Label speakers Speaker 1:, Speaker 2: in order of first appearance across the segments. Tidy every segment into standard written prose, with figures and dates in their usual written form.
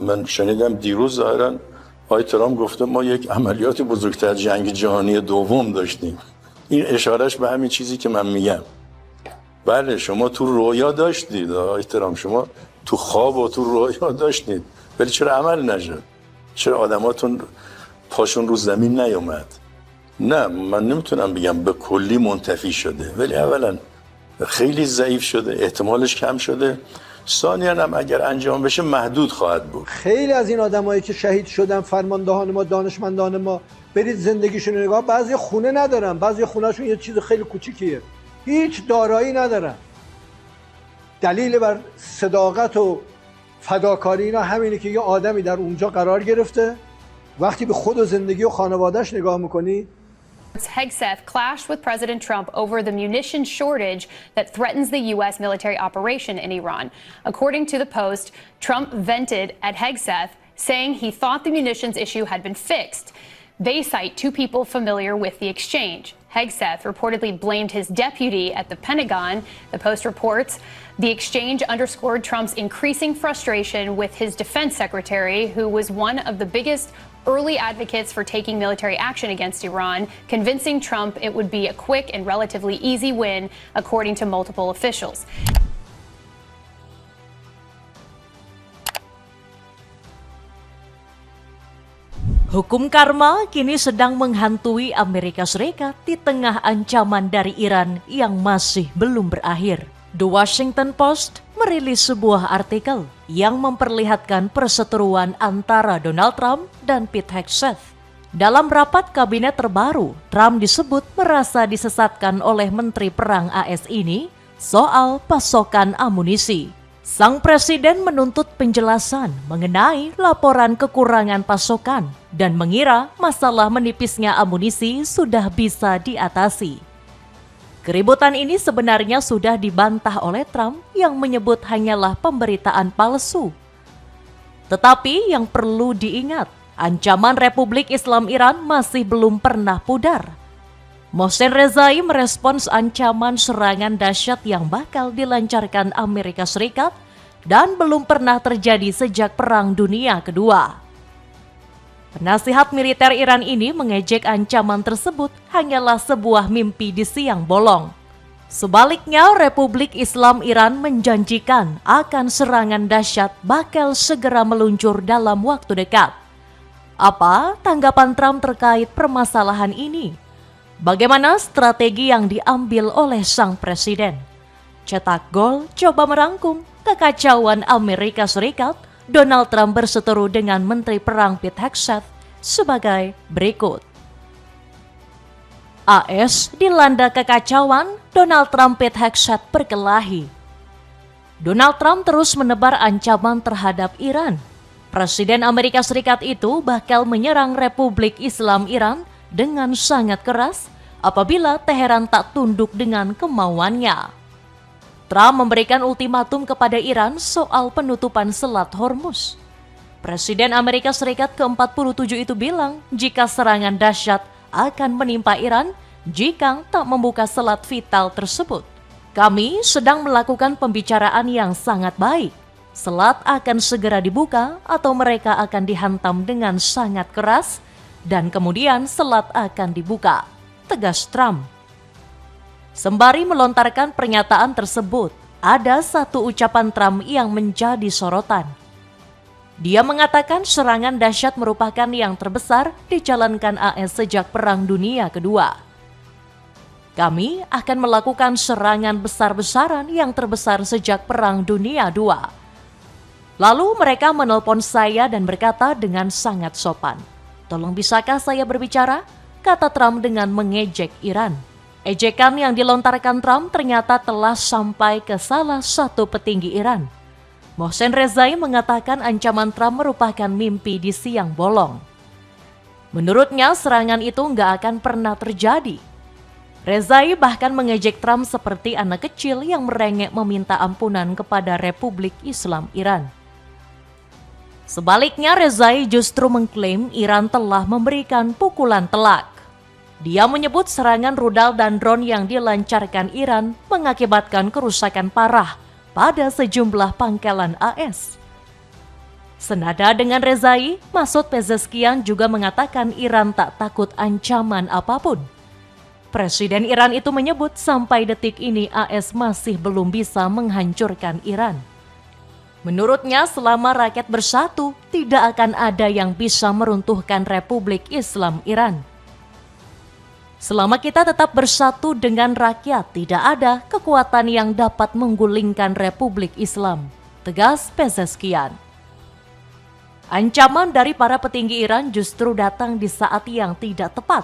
Speaker 1: من شنیدم دیروز ظاهرا آقای ترامپ گفته ما یک عملیات بزرگتر جنگ جهانی دوم داشتیم. این اشارهش به همین چیزی که من میگم. بله شما تو رویا داشتید آقای ترامپ، شما تو خواب و تو رویا داشتید، ولی چرا عمل نشد؟ چرا آدماتون پاشون رو زمین نیومد؟ نه من نمیتونم بگم به کلی منتفی شده، ولی اولا خیلی ضعیف شده، احتمالش کم شده، ثانیاً هم اگر انجام بشه محدود خواهد بود.
Speaker 2: خیلی از این آدمایی که شهید شدن، فرماندهان ما، دانشمندان ما، برید زندگیشون رو نگاه، بعضی خونه ندارن، بعضی خونهشون یه چیز خیلی کوچیکیه، هیچ دارایی ندارن. دلیل بر صداقت و فداکاری اینا همینه که یه آدمی در اونجا قرار گرفته، وقتی به خود و زندگی و خانواده‌اش نگاه میکنی.
Speaker 3: Hegseth clashed with President Trump over the munition shortage that threatens the U.S. military operation in Iran. According to the Post, Trump vented at Hegseth, saying he thought the munitions issue had been fixed. They cite two people familiar with the exchange. Hegseth reportedly blamed his deputy at the Pentagon. The Post reports the exchange underscored Trump's increasing frustration with his defense secretary, who was one of the biggest early advocates for taking military action against Iran, convincing Trump it would be a quick and relatively easy win, according to multiple officials.
Speaker 4: Hukum karma kini sedang menghantui Amerika Serikat di tengah ancaman dari Iran yang masih belum berakhir. The Washington Post merilis sebuah artikel yang memperlihatkan perseteruan antara Donald Trump dan Pete Hegseth. Dalam rapat kabinet terbaru, Trump disebut merasa disesatkan oleh Menteri Perang AS ini soal pasokan amunisi. Sang presiden menuntut penjelasan mengenai laporan kekurangan pasokan dan mengira masalah menipisnya amunisi sudah bisa diatasi. Keributan ini sebenarnya sudah dibantah oleh Trump yang menyebut hanyalah pemberitaan palsu. Tetapi yang perlu diingat, ancaman Republik Islam Iran masih belum pernah pudar. Mohsen Rezai merespons ancaman serangan dahsyat yang bakal dilancarkan Amerika Serikat dan belum pernah terjadi sejak Perang Dunia Kedua. Penasihat militer Iran ini mengejek ancaman tersebut hanyalah sebuah mimpi di siang bolong. Sebaliknya, Republik Islam Iran menjanjikan akan serangan dahsyat bakal segera meluncur dalam waktu dekat. Apa tanggapan Trump terkait permasalahan ini? Bagaimana strategi yang diambil oleh sang presiden? Cetak Gol coba merangkum kekacauan Amerika Serikat. Donald Trump berseteru dengan Menteri Perang Pete Hegseth sebagai berikut. AS dilanda kekacauan, Donald Trump Pete Hegseth berkelahi. Donald Trump terus menebar ancaman terhadap Iran. Presiden Amerika Serikat itu bakal menyerang Republik Islam Iran dengan sangat keras apabila Teheran tak tunduk dengan kemauannya. Trump memberikan ultimatum kepada Iran soal penutupan Selat Hormuz. Presiden Amerika Serikat ke-47 itu bilang jika serangan dahsyat akan menimpa Iran jika tak membuka selat vital tersebut. Kami sedang melakukan pembicaraan yang sangat baik. Selat akan segera dibuka atau mereka akan dihantam dengan sangat keras dan kemudian selat akan dibuka, tegas Trump. Sembari melontarkan pernyataan tersebut, ada satu ucapan Trump yang menjadi sorotan. Dia mengatakan serangan dahsyat merupakan yang terbesar dijalankan AS sejak Perang Dunia Kedua. Kami akan melakukan serangan besar-besaran yang terbesar sejak Perang Dunia II. Lalu mereka menelpon saya dan berkata dengan sangat sopan, "Tolong bisakah saya berbicara?" kata Trump dengan mengejek Iran. Ejekan yang dilontarkan Trump ternyata telah sampai ke salah satu petinggi Iran. Mohsen Rezai mengatakan ancaman Trump merupakan mimpi di siang bolong. Menurutnya serangan itu nggak akan pernah terjadi. Rezai bahkan mengejek Trump seperti anak kecil yang merengek meminta ampunan kepada Republik Islam Iran. Sebaliknya, Rezai justru mengklaim Iran telah memberikan pukulan telak. Dia menyebut serangan rudal dan drone yang dilancarkan Iran mengakibatkan kerusakan parah pada sejumlah pangkalan AS. Senada dengan Rezai, Masoud Pezeshkian juga mengatakan Iran tak takut ancaman apapun. Presiden Iran itu menyebut sampai detik ini AS masih belum bisa menghancurkan Iran. Menurutnya, selama rakyat bersatu, tidak akan ada yang bisa meruntuhkan Republik Islam Iran. Selama kita tetap bersatu dengan rakyat, tidak ada kekuatan yang dapat menggulingkan Republik Islam, tegas Pezeshkian. Ancaman dari para petinggi Iran justru datang di saat yang tidak tepat.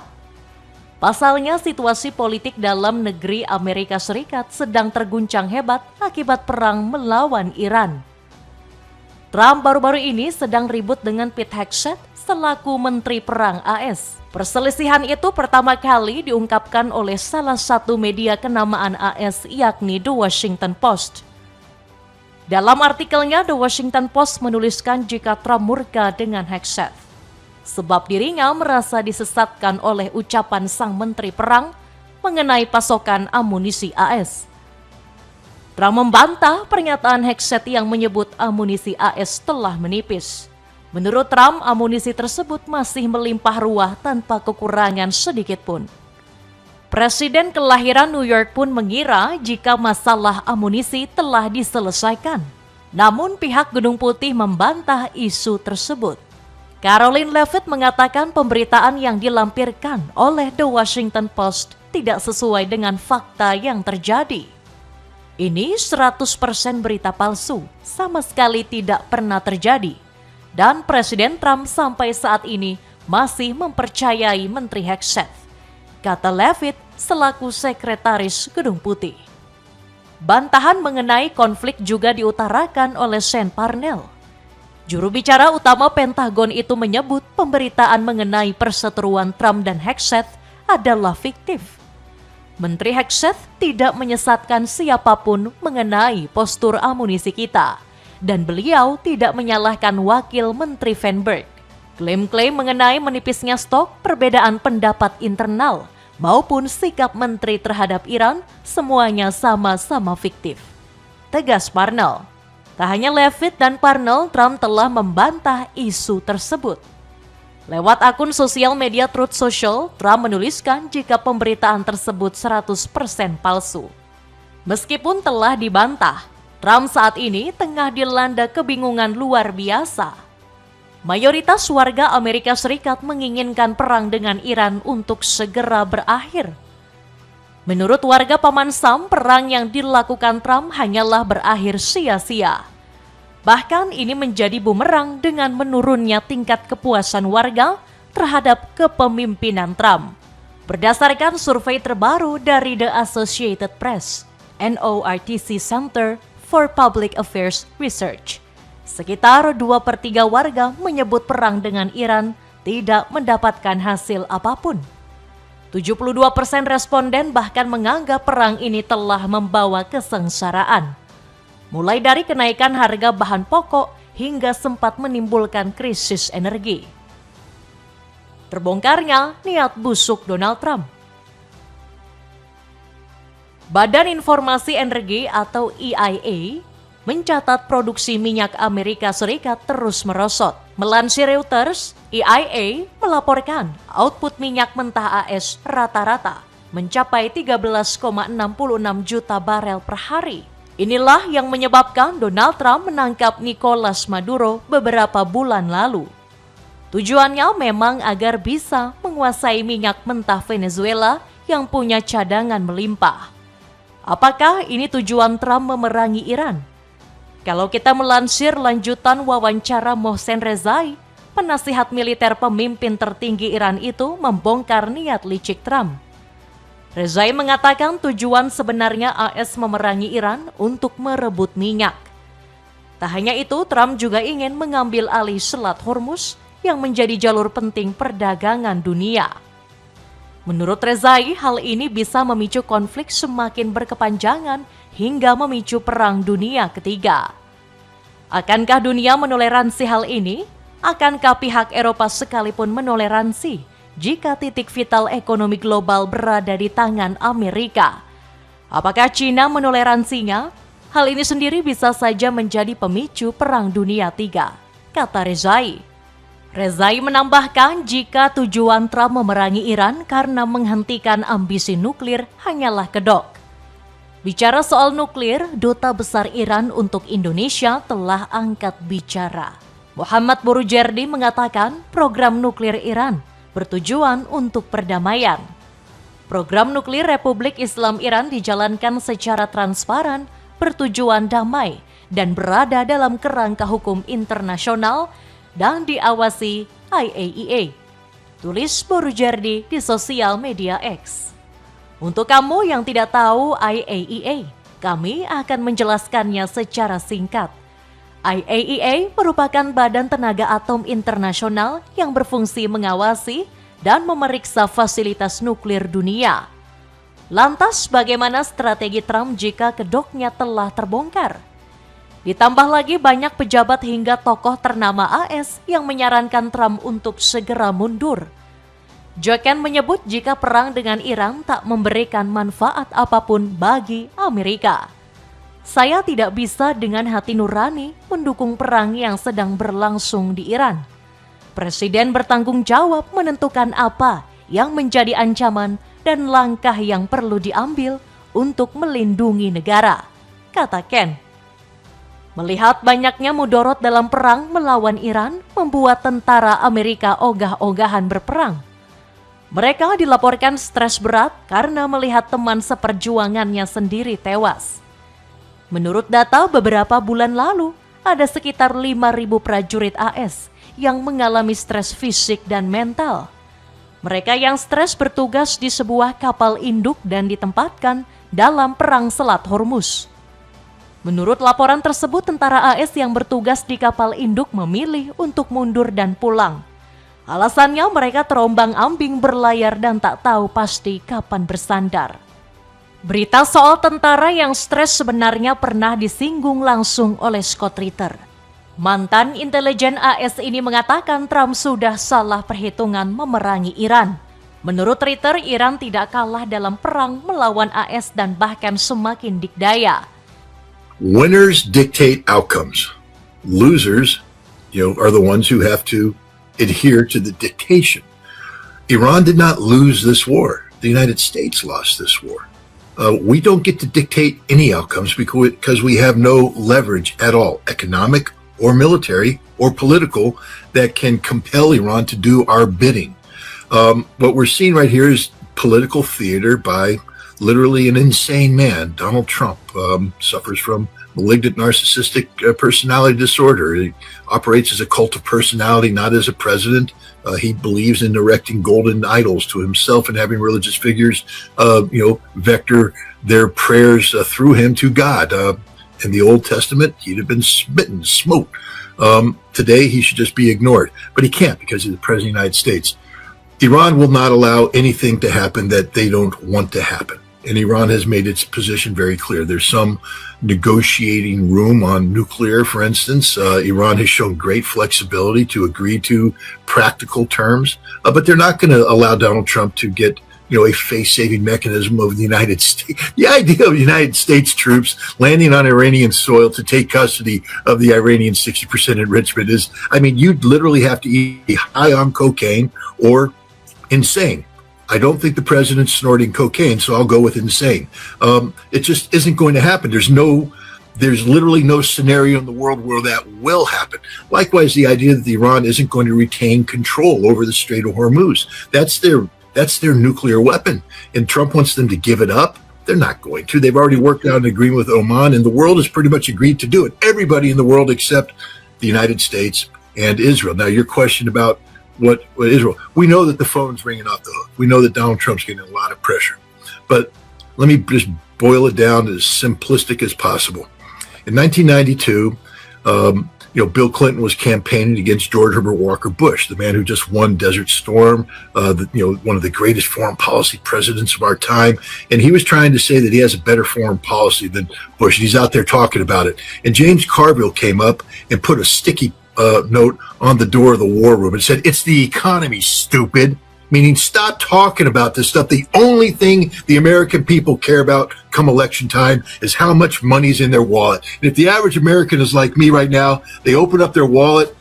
Speaker 4: Pasalnya, situasi politik dalam negeri Amerika Serikat sedang terguncang hebat akibat perang melawan Iran. Trump baru-baru ini sedang ribut dengan Pete Hegseth selaku Menteri Perang AS. Perselisihan itu pertama kali diungkapkan oleh salah satu media kenamaan AS, yakni The Washington Post. Dalam artikelnya, The Washington Post menuliskan jika Trump murka dengan Hegseth, sebab dirinya merasa disesatkan oleh ucapan sang Menteri Perang mengenai pasokan amunisi AS. Trump membantah pernyataan Hegseth yang menyebut amunisi AS telah menipis. Menurut Trump, amunisi tersebut masih melimpah ruah tanpa kekurangan sedikit pun. Presiden kelahiran New York pun mengira jika masalah amunisi telah diselesaikan. Namun pihak Gedung Putih membantah isu tersebut. Caroline Leavitt mengatakan pemberitaan yang dilampirkan oleh The Washington Post tidak sesuai dengan fakta yang terjadi. Ini 100% berita palsu, sama sekali tidak pernah terjadi. Dan Presiden Trump sampai saat ini masih mempercayai Menteri Hegseth, kata Leavitt selaku sekretaris Gedung Putih. Bantahan mengenai konflik juga diutarakan oleh Sean Parnell. Juru bicara utama Pentagon itu menyebut pemberitaan mengenai perseteruan Trump dan Hegseth adalah fiktif. Menteri Hegseth tidak menyesatkan siapapun mengenai postur amunisi kita, dan beliau tidak menyalahkan Wakil Menteri Feinberg. Klaim-klaim mengenai menipisnya stok, perbedaan pendapat internal, maupun sikap menteri terhadap Iran, semuanya sama-sama fiktif, tegas Parnell. Tak hanya Leavitt dan Parnell, Trump telah membantah isu tersebut. Lewat akun sosial media Truth Social, Trump menuliskan jika pemberitaan tersebut 100% palsu. Meskipun telah dibantah, Trump saat ini tengah dilanda kebingungan luar biasa. Mayoritas warga Amerika Serikat menginginkan perang dengan Iran untuk segera berakhir. Menurut warga Paman Sam, perang yang dilakukan Trump hanyalah berakhir sia-sia. Bahkan ini menjadi bumerang dengan menurunnya tingkat kepuasan warga terhadap kepemimpinan Trump. Berdasarkan survei terbaru dari The Associated Press, NORTC Center for Public Affairs Research, sekitar 2/3 warga menyebut perang dengan Iran tidak mendapatkan hasil apapun. 72% responden bahkan menganggap perang ini telah membawa kesengsaraan. Mulai dari kenaikan harga bahan pokok hingga sempat menimbulkan krisis energi. Terbongkarnya niat busuk Donald Trump. Badan Informasi Energi atau EIA mencatat produksi minyak Amerika Serikat terus merosot. Melansir Reuters, EIA melaporkan output minyak mentah AS rata-rata mencapai 13,66 juta barel per hari. Inilah yang menyebabkan Donald Trump menangkap Nicolas Maduro beberapa bulan lalu. Tujuannya memang agar bisa menguasai minyak mentah Venezuela yang punya cadangan melimpah. Apakah ini tujuan Trump memerangi Iran? Kalau kita melansir lanjutan wawancara Mohsen Rezai, penasihat militer pemimpin tertinggi Iran itu membongkar niat licik Trump. Rezai mengatakan tujuan sebenarnya AS memerangi Iran untuk merebut minyak. Tak hanya itu, Trump juga ingin mengambil alih Selat Hormuz yang menjadi jalur penting perdagangan dunia. Menurut Rezai, hal ini bisa memicu konflik semakin berkepanjangan hingga memicu Perang Dunia Ketiga. Akankah dunia menoleransi hal ini? Akankah pihak Eropa sekalipun menoleransi jika titik vital ekonomi global berada di tangan Amerika? Apakah China menoleransinya? Hal ini sendiri bisa saja menjadi pemicu Perang Dunia Tiga. kata Rezai. Rezai menambahkan jika tujuan Trump memerangi Iran karena menghentikan ambisi nuklir hanyalah kedok. Bicara soal nuklir, Duta Besar Iran untuk Indonesia telah angkat bicara. Muhammad Borujerdi mengatakan program nuklir Iran bertujuan untuk perdamaian. Program nuklir Republik Islam Iran dijalankan secara transparan, bertujuan damai, dan berada dalam kerangka hukum internasional dan diawasi IAEA. Tulis Borujerdi di sosial media X. Untuk kamu yang tidak tahu IAEA, kami akan menjelaskannya secara singkat. IAEA merupakan Badan Tenaga Atom Internasional yang berfungsi mengawasi dan memeriksa fasilitas nuklir dunia. Lantas bagaimana strategi Trump jika kedoknya telah terbongkar? Ditambah lagi banyak pejabat hingga tokoh ternama AS yang menyarankan Trump untuk segera mundur. Joken menyebut jika perang dengan Iran tak memberikan manfaat apapun bagi Amerika. Saya tidak bisa dengan hati nurani mendukung perang yang sedang berlangsung di Iran. Presiden bertanggung jawab menentukan apa yang menjadi ancaman dan langkah yang perlu diambil untuk melindungi negara, kata Ken. Melihat banyaknya mudorot dalam perang melawan Iran membuat tentara Amerika ogah-ogahan berperang. Mereka dilaporkan stres berat karena melihat teman seperjuangannya sendiri tewas. Menurut data beberapa bulan lalu, ada sekitar 5.000 prajurit AS yang mengalami stres fisik dan mental. Mereka yang stres bertugas di sebuah kapal induk dan ditempatkan dalam perang Selat Hormuz. Menurut laporan tersebut, tentara AS yang bertugas di kapal induk memilih untuk mundur dan pulang. Alasannya mereka terombang-ambing berlayar dan tak tahu pasti kapan bersandar. Berita soal tentara yang stres sebenarnya pernah disinggung langsung oleh Scott Ritter. Mantan intelijen AS ini mengatakan Trump sudah salah perhitungan memerangi Iran. Menurut Ritter, Iran tidak kalah dalam perang melawan AS dan bahkan semakin dikdaya.
Speaker 5: Winners dictate outcomes. Losers, are the ones who have to adhere to the dictation. Iran did not lose this war. The United States lost this war. We don't get to dictate any outcomes because we have no leverage at all, economic or military or political, that can compel Iran to do our bidding. What we're seeing right here is political theater by literally an insane man. Donald Trump suffers from malignant narcissistic personality disorder. He operates as a cult of personality, not as a president. He believes in erecting golden idols to himself and having religious figures, vector their prayers through him to God. In the Old Testament, he'd have been smitten, smote. Today, he should just be ignored. But he can't because he's the President of the United States. Iran will not allow anything to happen that they don't want to happen. And Iran has made its position very clear. There's some negotiating room on nuclear, for instance. Iran has shown great flexibility to agree to practical terms, but they're not going to allow Donald Trump to get a face-saving mechanism of the United States. The idea of United States troops landing on Iranian soil to take custody of the Iranian 60% enrichment is, you'd literally have to be high on cocaine or insane. I don't think the president's snorting cocaine, so I'll go with insane. It just isn't going to happen. There's literally no scenario in the world where that will happen. Likewise, the idea that Iran isn't going to retain control over the Strait of Hormuz. That's their nuclear weapon. And Trump wants them to give it up. They're not going to. They've already worked out an agreement with Oman, and the world has pretty much agreed to do it. Everybody in the world except the United States and Israel. Now, your question about what Israel, we know that the phone's ringing off the hook. We know that Donald Trump's getting a lot of pressure. But let me just boil it down as simplistic as possible. In 1992, Bill Clinton was campaigning against George Herbert Walker Bush, the man who just won Desert Storm, one of the greatest foreign policy presidents of our time. And he was trying to say that he has a better foreign policy than Bush. He's out there talking about it. And James Carville came up and put a sticky note on the door of the war room and said, "It's the economy, stupid." Meaning, stop talking about this stuff. The only thing the American people care about come election time is how much money's in their wallet. And if the average American is like me right now, they open up their wallet,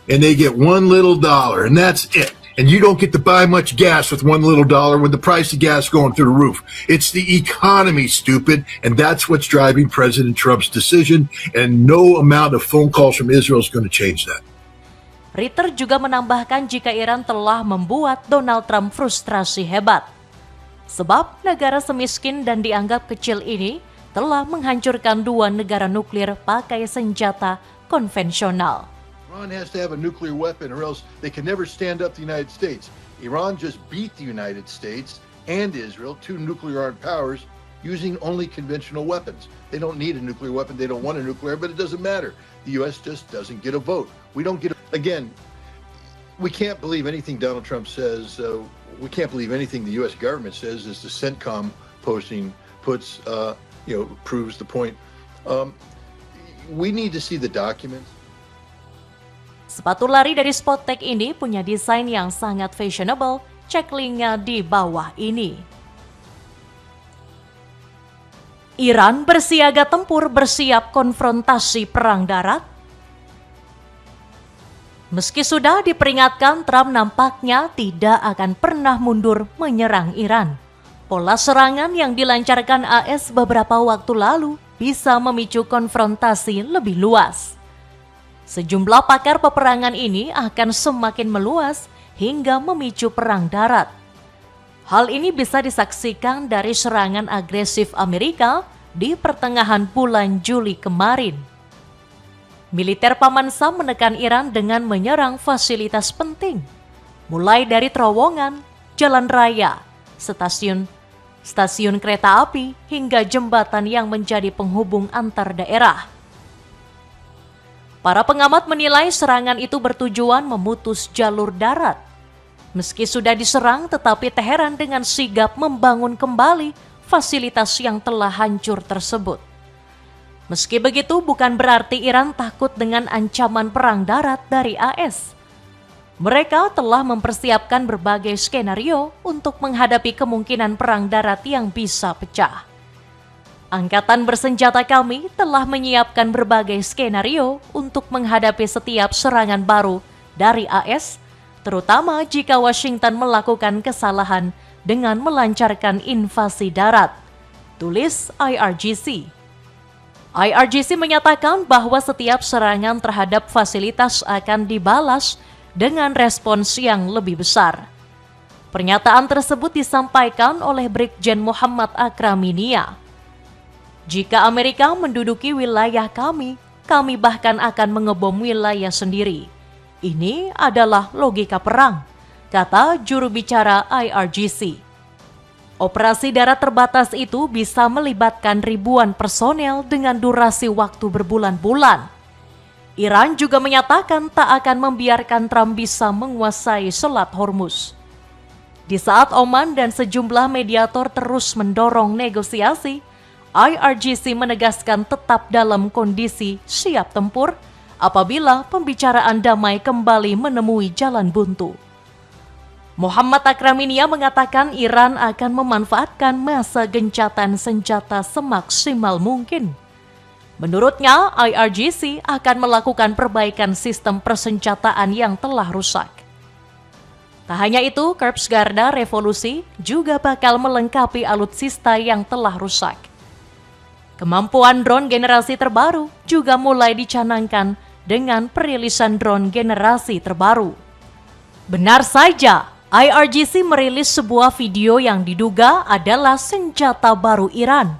Speaker 5: and they get $1 little, and that's it. And you don't get to buy much gas with $1 little when the price of gas going through the roof. It's the economy, stupid, and that's what's driving President Trump's decision, and no amount of phone calls from Israel is going to change that.
Speaker 4: Ritter juga menambahkan jika Iran telah membuat Donald Trump frustrasi hebat. Sebab negara semiskin dan dianggap kecil ini telah menghancurkan 2 negara nuklir pakai senjata konvensional.
Speaker 6: Iran has to have a nuclear weapon or else they can never stand up to the United States. Iran just beat the United States and Israel, 2 nuclear-armed powers, using only conventional weapons. They don't need a nuclear weapon. They don't want a nuclear, but it doesn't matter. The U.S. just doesn't get a vote. We don't get again, we can't believe anything Donald Trump says. We can't believe anything the U.S. government says as the CENTCOM posting puts, proves the point. We need to see the documents.
Speaker 4: Sepatu lari dari Spotek ini punya desain yang sangat fashionable, cek linknya di bawah ini. Iran bersiaga tempur bersiap konfrontasi perang darat. Meski sudah diperingatkan, Trump nampaknya tidak akan pernah mundur menyerang Iran. Pola serangan yang dilancarkan AS beberapa waktu lalu bisa memicu konfrontasi lebih luas. Sejumlah pakar peperangan ini akan semakin meluas hingga memicu perang darat. Hal ini bisa disaksikan dari serangan agresif Amerika di pertengahan bulan Juli kemarin. Militer Paman Sam menekan Iran dengan menyerang fasilitas penting, mulai dari terowongan, jalan raya, stasiun kereta api, hingga jembatan yang menjadi penghubung antar daerah. Para pengamat menilai serangan itu bertujuan memutus jalur darat. Meski sudah diserang, tetapi Teheran dengan sigap membangun kembali fasilitas yang telah hancur tersebut. Meski begitu, bukan berarti Iran takut dengan ancaman perang darat dari AS. Mereka telah mempersiapkan berbagai skenario untuk menghadapi kemungkinan perang darat yang bisa pecah. Angkatan bersenjata kami telah menyiapkan berbagai skenario untuk menghadapi setiap serangan baru dari AS, terutama jika Washington melakukan kesalahan dengan melancarkan invasi darat, tulis IRGC. IRGC menyatakan bahwa setiap serangan terhadap fasilitas akan dibalas dengan respons yang lebih besar. Pernyataan tersebut disampaikan oleh Brigjen Muhammad Akraminia. Jika Amerika menduduki wilayah kami bahkan akan mengebom wilayah sendiri. Ini adalah logika perang, kata juru bicara IRGC. Operasi darat terbatas itu bisa melibatkan ribuan personel dengan durasi waktu berbulan-bulan. Iran juga menyatakan tak akan membiarkan Trump bisa menguasai Selat Hormuz. Di saat Oman dan sejumlah mediator terus mendorong negosiasi, IRGC menegaskan tetap dalam kondisi siap tempur apabila pembicaraan damai kembali menemui jalan buntu. Muhammad Akraminia mengatakan Iran akan memanfaatkan masa gencatan senjata semaksimal mungkin. Menurutnya, IRGC akan melakukan perbaikan sistem persenjataan yang telah rusak. Tak hanya itu, Korps Garda Revolusi juga bakal melengkapi alutsista yang telah rusak. Kemampuan drone generasi terbaru juga mulai dicanangkan dengan perilisan drone generasi terbaru. Benar saja, IRGC merilis sebuah video yang diduga adalah senjata baru Iran.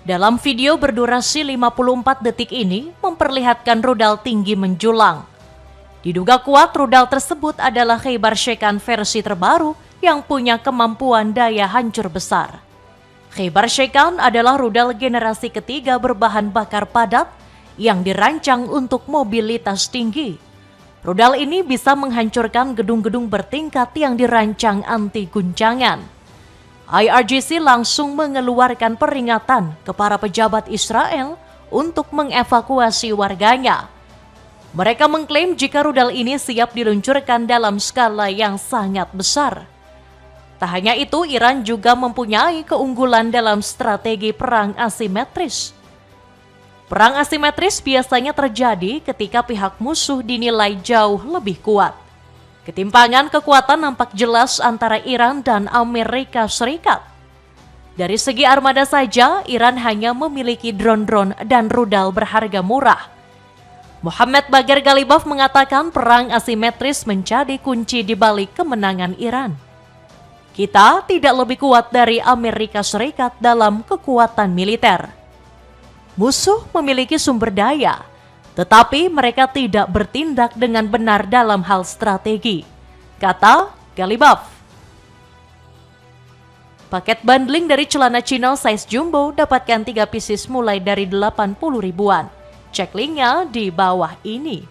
Speaker 4: Dalam video berdurasi 54 detik ini memperlihatkan rudal tinggi menjulang. Diduga kuat rudal tersebut adalah Khaybar Shekan versi terbaru yang punya kemampuan daya hancur besar. Khaybar Shekan adalah rudal generasi ketiga berbahan bakar padat yang dirancang untuk mobilitas tinggi. Rudal ini bisa menghancurkan gedung-gedung bertingkat yang dirancang anti guncangan. IRGC langsung mengeluarkan peringatan ke para pejabat Israel untuk mengevakuasi warganya. Mereka mengklaim jika rudal ini siap diluncurkan dalam skala yang sangat besar. Tak hanya itu, Iran juga mempunyai keunggulan dalam strategi perang asimetris. Perang asimetris biasanya terjadi ketika pihak musuh dinilai jauh lebih kuat. Ketimpangan kekuatan nampak jelas antara Iran dan Amerika Serikat. Dari segi armada saja, Iran hanya memiliki drone-drone dan rudal berharga murah. Muhammad Bagher Ghalibaf mengatakan perang asimetris menjadi kunci di balik kemenangan Iran. Kita tidak lebih kuat dari Amerika Serikat dalam kekuatan militer. Musuh memiliki sumber daya, tetapi mereka tidak bertindak dengan benar dalam hal strategi, kata Ghalibaf. Paket bundling dari celana chino size jumbo dapatkan 3 pieces mulai dari 80 ribuan. Cek linknya di bawah ini.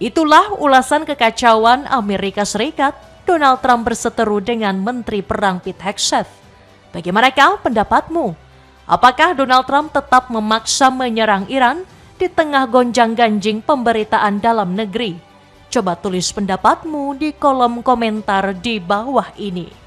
Speaker 4: Itulah ulasan kekacauan Amerika Serikat. Donald Trump berseteru dengan Menteri Perang Pete Hegseth. Bagaimana pendapatmu? Apakah Donald Trump tetap memaksa menyerang Iran di tengah gonjang-ganjing pemberitaan dalam negeri? Coba tulis pendapatmu di kolom komentar di bawah ini.